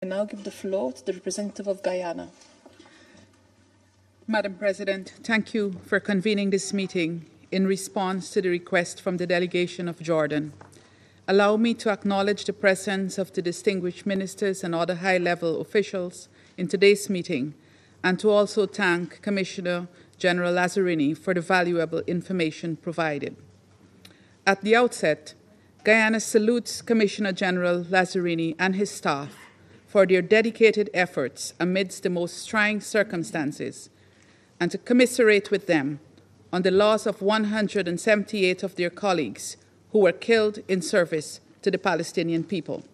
I now give the floor to the representative of Guyana. Madam President, thank you for convening this meeting in response to the request from the delegation of Jordan. Allow me to acknowledge the presence of the distinguished ministers and other high-level officials in today's meeting, and to also thank Commissioner General Lazzarini for the valuable information provided. At the outset, Guyana salutes Commissioner General Lazzarini and his staff for their dedicated efforts amidst the most trying circumstances, and to commiserate with them on the loss of 178 of their colleagues who were killed in service to the Palestinian people.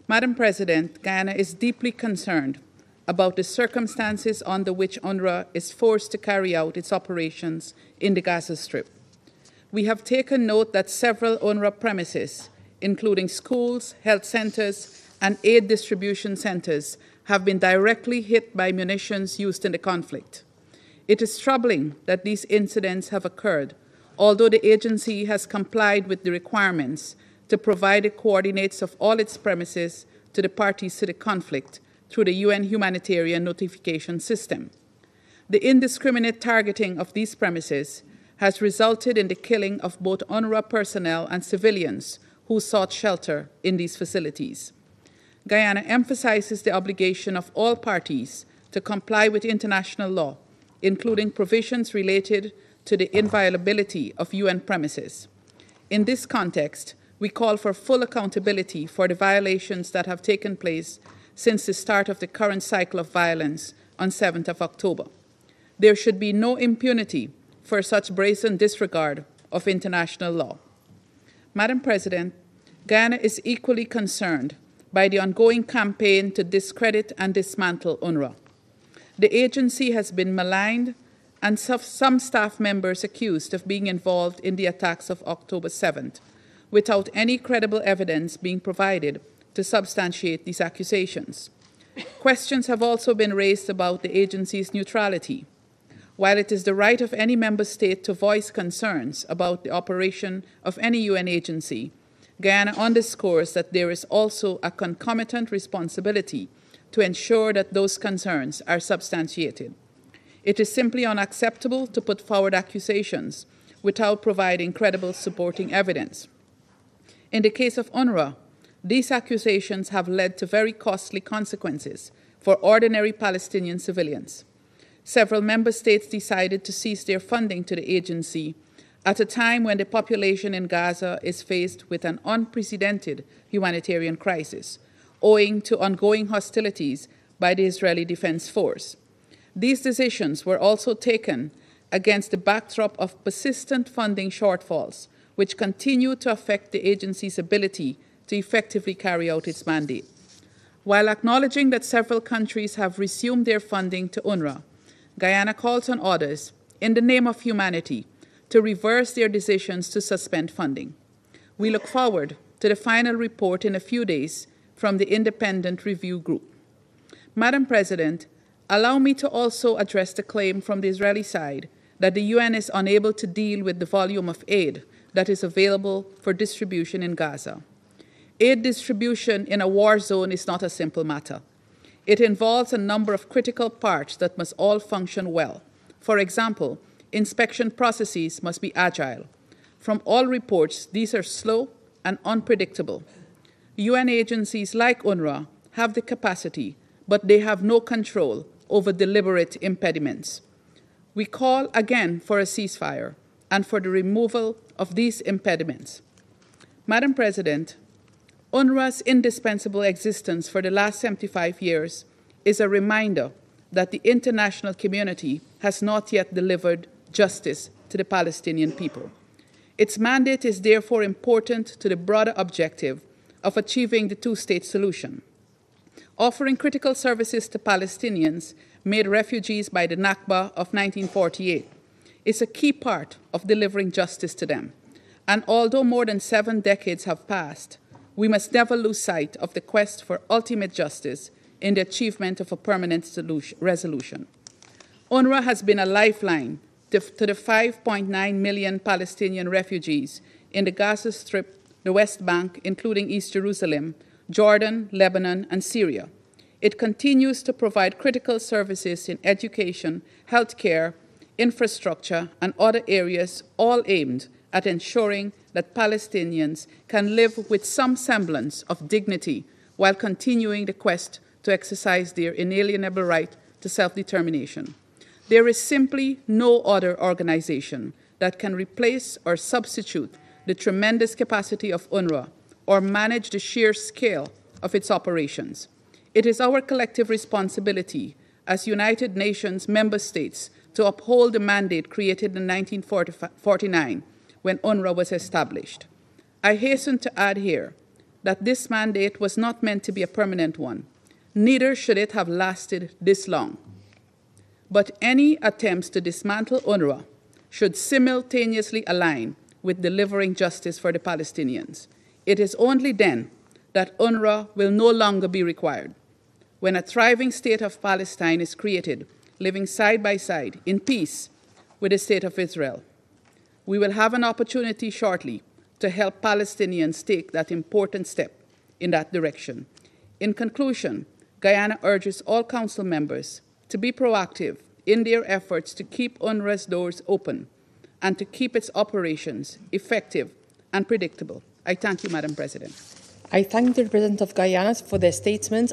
Madam President, Guyana is deeply concerned about the circumstances under which UNRWA is forced to carry out its operations in the Gaza Strip. We have taken note that several UNRWA premises, including schools, health centers, and aid distribution centers, have been directly hit by munitions used in the conflict. It is troubling that these incidents have occurred, although the agency has complied with the requirements to provide the coordinates of all its premises to the parties to the conflict through the UN humanitarian notification system. The indiscriminate targeting of these premises has resulted in the killing of both UNRWA personnel and civilians who sought shelter in these facilities. Guyana emphasizes the obligation of all parties to comply with international law, including provisions related to the inviolability of UN premises. In this context, we call for full accountability for the violations that have taken place since the start of the current cycle of violence on 7th of October. There should be no impunity for such brazen disregard of international law. Madam President, Guyana is equally concerned by the ongoing campaign to discredit and dismantle UNRWA. The agency has been maligned and some staff members accused of being involved in the attacks of October 7th, without any credible evidence being provided to substantiate these accusations. Questions have also been raised about the agency's neutrality. While it is the right of any member state to voice concerns about the operation of any UN agency, Guyana underscores that there is also a concomitant responsibility to ensure that those concerns are substantiated. It is simply unacceptable to put forward accusations without providing credible supporting evidence. In the case of UNRWA, these accusations have led to very costly consequences for ordinary Palestinian civilians. Several member states decided to cease their funding to the agency at a time when the population in Gaza is faced with an unprecedented humanitarian crisis, owing to ongoing hostilities by the Israeli Defense Force. These decisions were also taken against the backdrop of persistent funding shortfalls, which continue to affect the agency's ability to effectively carry out its mandate. While acknowledging that several countries have resumed their funding to UNRWA, Guyana calls on others, in the name of humanity, to reverse their decisions to suspend funding. We look forward to the final report in a few days from the Independent Review Group. Madam President, allow me to also address the claim from the Israeli side that the UN is unable to deal with the volume of aid that is available for distribution in Gaza. Aid distribution in a war zone is not a simple matter. It involves a number of critical parts that must all function well. For example, inspection processes must be agile. From all reports, these are slow and unpredictable. UN agencies like UNRWA have the capacity, but they have no control over deliberate impediments. We call again for a ceasefire and for the removal of these impediments. Madam President, UNRWA's indispensable existence for the last 75 years is a reminder that the international community has not yet delivered justice to the Palestinian people. Its mandate is therefore important to the broader objective of achieving the two-state solution. Offering critical services to Palestinians made refugees by the Nakba of 1948 is a key part of delivering justice to them. And although more than 7 decades have passed, we must never lose sight of the quest for ultimate justice in the achievement of a permanent resolution. UNRWA has been a lifeline to the 5.9 million Palestinian refugees in the Gaza Strip, the West Bank, including East Jerusalem, Jordan, Lebanon, and Syria, It continues to provide critical services in education, healthcare, infrastructure, and other areas, all aimed at ensuring that Palestinians can live with some semblance of dignity while continuing the quest to exercise their inalienable right to self-determination. There is simply no other organization that can replace or substitute the tremendous capacity of UNRWA or manage the sheer scale of its operations. It is our collective responsibility as United Nations member states to uphold the mandate created in 1949 when UNRWA was established. I hasten to add here that this mandate was not meant to be a permanent one. Neither should it have lasted this long. But any attempts to dismantle UNRWA should simultaneously align with delivering justice for the Palestinians. It is only then that UNRWA will no longer be required. When a thriving state of Palestine is created, living side by side in peace with the state of Israel, we will have an opportunity shortly to help Palestinians take that important step in that direction. In conclusion, Guyana urges all Council members to be proactive in their efforts to keep UNRWA's doors open and to keep its operations effective and predictable. I thank you, Madam President. I thank the representative of Guyana for their statement.